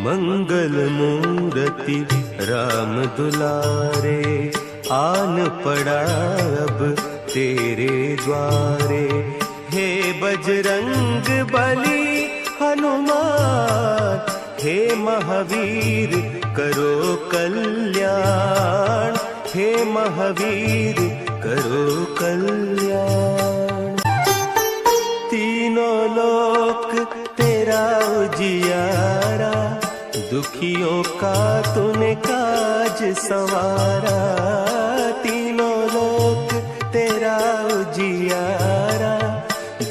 मंगल मूर्ति राम दुलारे, आन पड़ा अब तेरे द्वारे। हे बजरंग बली हनुमान, हे महावीर करो कल्याण, हे महावीर करो कल्याण। तीनों लोक तेरा उजियारा, दुखियों का तूने काज संवारा। तीनों लोक तेरा उजियारा,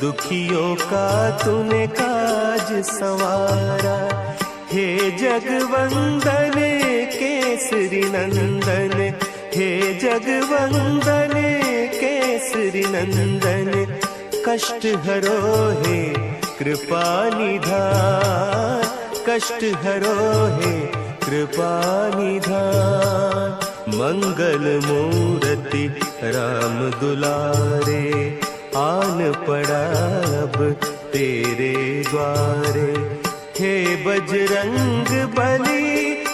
दुखियों का तूने काज संवारा। हे जगवंदन केसरी नंदन, हे जगवंदन केसरी नंदन। कष्ट हरो हे कृपा निधान, कष्ट हरो हे कृपा निधान। मंगल मूर्ति राम दुलारे, आन पड़ा अब तेरे द्वारे। हे बजरंग बली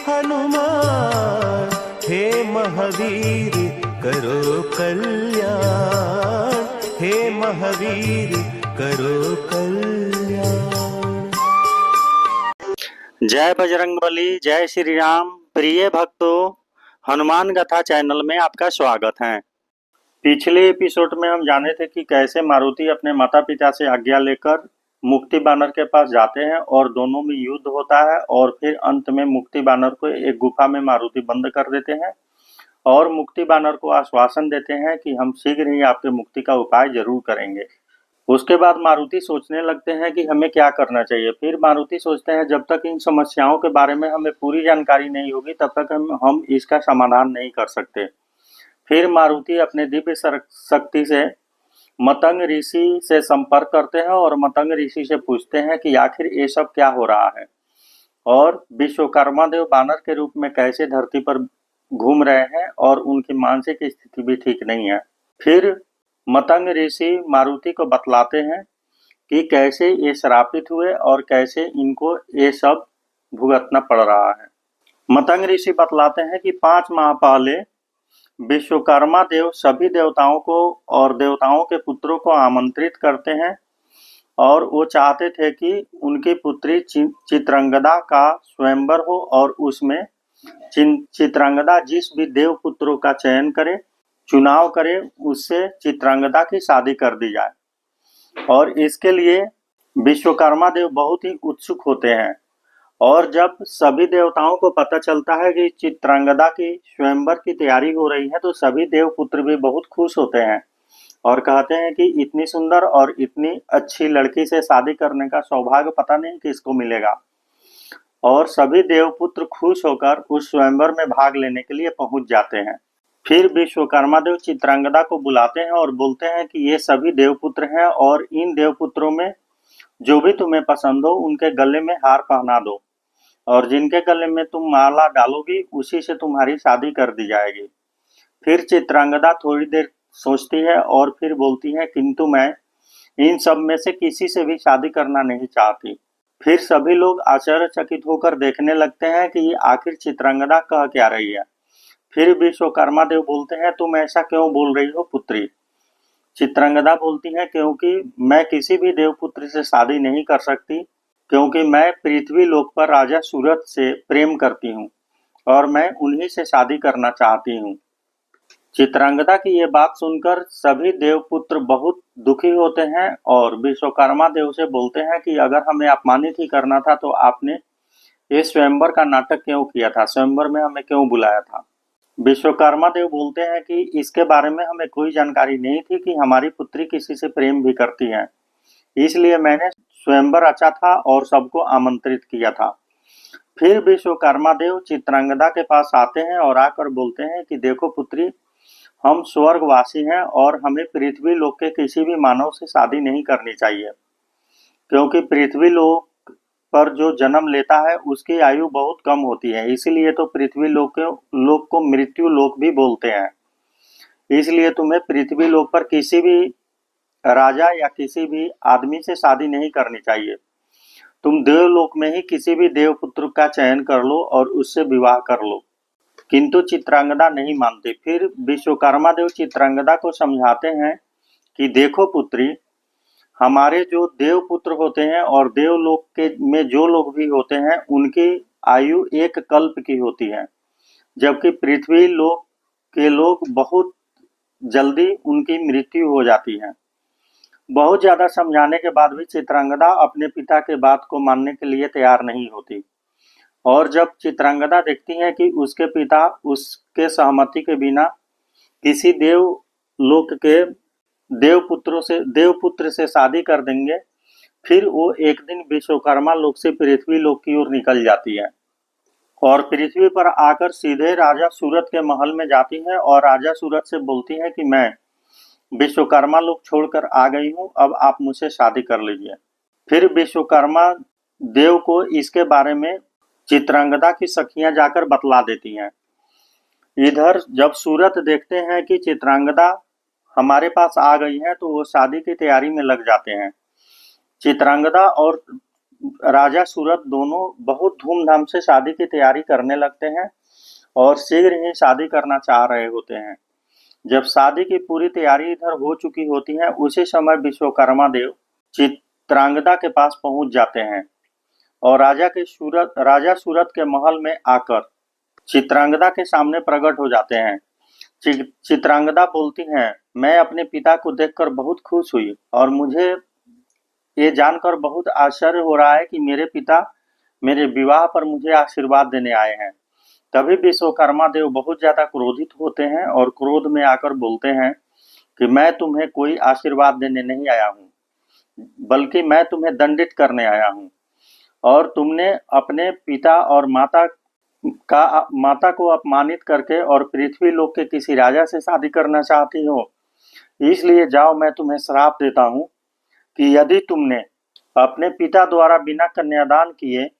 हनुमान, हे महावीर करो कल्याण, हे महावीर करो कल्याण। जय बजरंगबली, जय श्री राम। प्रिय भक्तों, हनुमान गाथा चैनल में आपका स्वागत है। पिछले एपिसोड में हम जाने थे कि कैसे मारुति अपने माता पिता से आज्ञा लेकर मुक्ति बानर के पास जाते हैं और दोनों में युद्ध होता है और फिर अंत में मुक्ति बानर को एक गुफा में मारुति बंद कर देते हैं और मुक्ति बानर को आश्वासन देते हैं कि हम शीघ्र ही आपके मुक्ति का उपाय जरूर करेंगे। उसके बाद मारुति सोचने लगते हैं कि हमें क्या करना चाहिए। फिर मारुति सोचते हैं जब तक इन समस्याओं के बारे में हमें पूरी जानकारी नहीं होगी तब तक हम इसका समाधान नहीं कर सकते। फिर मारुति अपने दिव्य शक्ति से मतंग ऋषि से संपर्क करते हैं और मतंग ऋषि से पूछते हैं कि आखिर ये सब क्या हो रहा है और विश्वकर्मा देव बानर के रूप में कैसे धरती पर घूम रहे हैं और उनकी मानसिक स्थिति भी ठीक नहीं है। फिर मतंग ऋषि मारुति को बतलाते हैं कि कैसे ये श्रापित हुए और कैसे इनको ये सब भुगतना पड़ रहा है। मतंग ऋषि बतलाते हैं कि 5 माह पहले विश्वकर्मा देव सभी देवताओं को और देवताओं के पुत्रों को आमंत्रित करते हैं और वो चाहते थे कि उनकी पुत्री चित्रांगदा का स्वयंवर हो और उसमें चित्रांगदा जिस भी देव पुत्रों का चयन करे, चुनाव करे, उससे चित्रांगदा की शादी कर दी जाए। और इसके लिए विश्वकर्मा देव बहुत ही उत्सुक होते हैं और जब सभी देवताओं को पता चलता है कि चित्रांगदा की स्वयंवर की तैयारी हो रही है तो सभी देवपुत्र भी बहुत खुश होते हैं और कहते हैं कि इतनी सुंदर और इतनी अच्छी लड़की से शादी करने का सौभाग्य पता नहीं किसको मिलेगा। और सभी देवपुत्र खुश होकर उस स्वयंवर में भाग लेने के लिए पहुंच जाते हैं। फिर विश्वकर्मा देव चित्रांगदा को बुलाते हैं और बोलते हैं कि ये सभी देवपुत्र हैं और इन देवपुत्रों में जो भी तुम्हें पसंद हो उनके गले में हार पहना दो और जिनके गले में तुम माला डालोगी उसी से तुम्हारी शादी कर दी जाएगी। फिर चित्रांगदा थोड़ी देर सोचती है और फिर बोलती है किंतु मैं इन सब में से किसी से भी शादी करना नहीं चाहती। फिर सभी लोग आश्चर्यचकित होकर देखने लगते हैं कि ये आखिर चित्रांगदा कह क्या रही है। फिर विश्वकर्मा देव बोलते हैं तुम ऐसा क्यों बोल रही हो पुत्री। चित्रांगदा बोलती है क्योंकि मैं किसी भी देवपुत्र से शादी नहीं कर सकती, क्योंकि मैं पृथ्वी लोक पर राजा सूरत से प्रेम करती हूँ और मैं उन्हीं से शादी करना चाहती हूँ। चित्रांगदा की ये बात सुनकर सभी देवपुत्र बहुत दुखी होते हैं और विश्वकर्मा देव से बोलते हैं कि अगर हमें अपमानित ही करना था तो आपने ये स्वयंवर का नाटक क्यों किया था, स्वयंवर में हमें क्यों बुलाया था। विश्वकर्मा देव बोलते हैं कि इसके बारे में हमें कोई जानकारी नहीं थी कि हमारी पुत्री किसी से प्रेम भी करती है, इसलिए मैंने स्वयंवर रचा था और सबको आमंत्रित किया था। फिर विश्वकर्मा देव चित्रांगदा के पास आते हैं और आकर बोलते हैं कि देखो पुत्री, हम स्वर्गवासी हैं और हमें पृथ्वी लोक के किसी भी मानव से शादी नहीं करनी चाहिए, क्योंकि पृथ्वी लोक पर जो जन्म लेता है उसकी आयु बहुत कम होती है, इसीलिए तो पृथ्वी लोक को मृत्यु लोक भी बोलते हैं। इसलिए तुम्हें पृथ्वी लोक पर किसी भी राजा या किसी भी आदमी से शादी नहीं करनी चाहिए। तुम देवलोक में ही किसी भी देवपुत्र का चयन कर लो और उससे विवाह कर लो। किंतु चित्रांगदा नहीं मानती। फिर विश्वकर्मा देव चित्रांगदा को समझाते हैं कि देखो पुत्री, हमारे जो देवपुत्र होते हैं और देवलोक के में जो लोग भी होते हैं उनकी आयु एक कल्प की होती है, जबकि पृथ्वी लोक के लोग बहुत जल्दी उनकी मृत्यु हो जाती है। बहुत ज्यादा समझाने के बाद भी चित्रांगदा अपने पिता के बात को मानने के लिए तैयार नहीं होती, और जब चित्रांगदा देखती है कि उसके पिता उसके सहमति के बिना किसी देवलोक के देवपुत्र से शादी कर देंगे, फिर वो एक दिन विश्वकर्मा लोक से पृथ्वी लोक की ओर निकल जाती है और पृथ्वी पर आकर सीधे राजा सूरत के महल में जाती है और राजा सूरत से बोलती है कि मैं विश्वकर्मा लोक छोड़कर आ गई हूँ, अब आप मुझसे शादी कर लीजिए। फिर विश्वकर्मा देव को इसके बारे में चित्रांगदा की सखियां जाकर बतला देती हैं। इधर जब सूरत देखते हैं कि चित्रांगदा हमारे पास आ गई है तो वो शादी की तैयारी में लग जाते हैं। चित्रांगदा और राजा सूरत दोनों बहुत धूमधाम से शादी की तैयारी करने लगते हैं और शीघ्र ही शादी करना चाह रहे होते हैं। जब शादी की पूरी तैयारी इधर हो चुकी होती है, उसी समय विश्वकर्मा देव चित्रांगदा के पास पहुंच जाते हैं और राजा सूरत के महल में आकर चित्रांगदा के सामने प्रकट हो जाते हैं। चित्रांगदा बोलती हैं, मैं अपने पिता को देखकर बहुत खुश हुई और मुझे ये जानकर बहुत आश्चर्य हो रहा है कि मेरे पिता मेरे विवाह पर मुझे आशीर्वाद देने आए हैं। तभी विश्वकर्मा देव बहुत ज्यादा क्रोधित होते हैं और क्रोध में आकर बोलते हैं कि मैं तुम्हें कोई आशीर्वाद देने नहीं आया हूँ, बल्कि मैं तुम्हें दंडित करने आया हूँ, और तुमने अपने पिता और माता को अपमानित करके और पृथ्वी लोक के किसी राजा से शादी करना चाहती हो। इसलिए जाओ, मैं तुम्हें श्राप देता हूँ कि यदि तुमने अपने पिता द्वारा बिना कन्यादान किए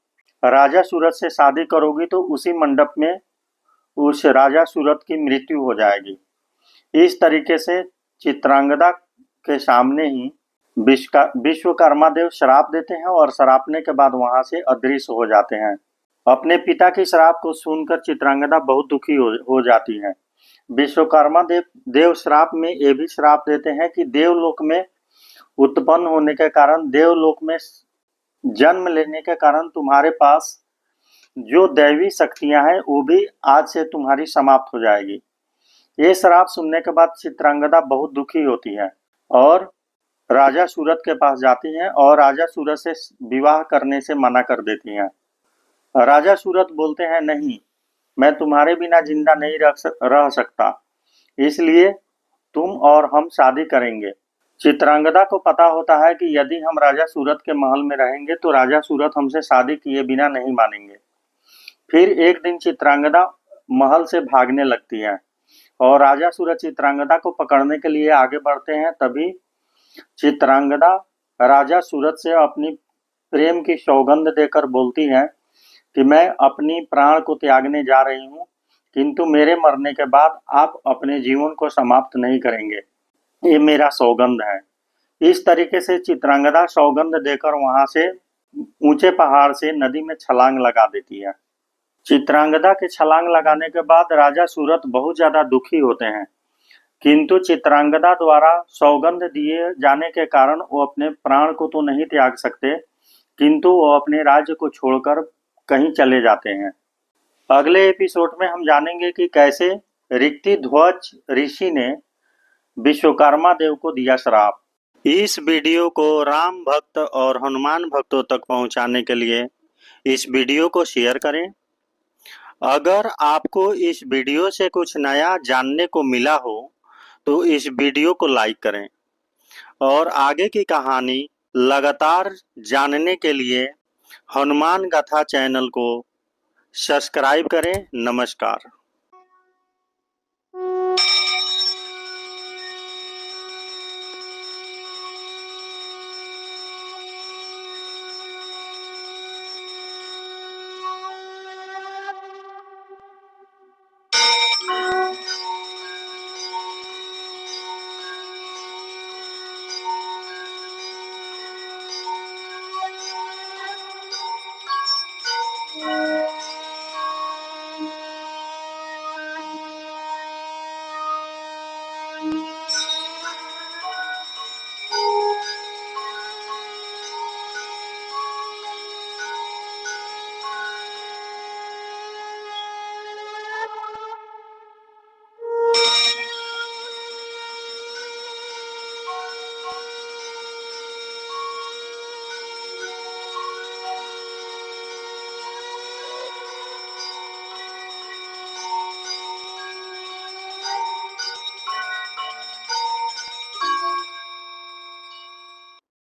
राजा सूरत से शादी करोगी तो उसी मंडप में उस राजा सूरत की मृत्यु हो जाएगी। इस तरीके से चित्रांगदा के सामने ही विश्वकर्मा देव श्राप देते हैं और श्रापने के बाद वहां से अदृश्य हो जाते हैं। अपने पिता की श्राप को सुनकर चित्रांगदा बहुत दुखी हो जाती है। विश्वकर्मा देव श्राप में ये भी श्राप देते हैं कि देवलोक में उत्पन्न होने के कारण, देवलोक में जन्म लेने के कारण तुम्हारे पास जो दैवी शक्तियां हैं वो भी आज से तुम्हारी समाप्त हो जाएगी। ये श्राप सुनने के बाद चित्रांगदा बहुत दुखी होती है और राजा सूरत के पास जाती हैं और राजा सूरत से विवाह करने से मना कर देती हैं। राजा सूरत बोलते हैं, नहीं, मैं तुम्हारे बिना जिंदा नहीं रह सकता, इसलिए तुम और हम शादी करेंगे। चित्रांगदा को पता होता है कि यदि हम राजा सूरत के महल में रहेंगे तो राजा सूरत हमसे शादी किए बिना नहीं मानेंगे। फिर एक दिन चित्रांगदा महल से भागने लगती है और राजा सूरत चित्रांगदा को पकड़ने के लिए आगे बढ़ते हैं। तभी चित्रांगदा राजा सूरत से अपनी प्रेम की सौगंध देकर बोलती है कि मैं अपनी प्राण को त्यागने जा रही हूँ, किंतु मेरे मरने के बाद आप अपने जीवन को समाप्त नहीं करेंगे, ये मेरा सौगंध है। इस तरीके से चित्रांगदा सौगंध देकर वहां से ऊंचे पहाड़ से नदी में छलांग लगा देती है। चित्रांगदा के छलांग लगाने के बाद राजा सूरत बहुत ज्यादा दुखी होते हैं, किंतु चित्रांगदा द्वारा सौगंध दिए जाने के कारण वो अपने प्राण को तो नहीं त्याग सकते, किंतु वो अपने राज्य को छोड़कर कहीं चले जाते हैं। अगले एपिसोड में हम जानेंगे कि कैसे ऋक्तिध्वज ऋषि ने विश्वकर्मा देव को दिया श्राप। इस वीडियो को राम भक्त और हनुमान भक्तों तक पहुंचाने के लिए इस वीडियो को शेयर करें। अगर आपको इस वीडियो से कुछ नया जानने को मिला हो तो इस वीडियो को लाइक करें और आगे की कहानी लगातार जानने के लिए हनुमान गाथा चैनल को सब्सक्राइब करें। नमस्कार।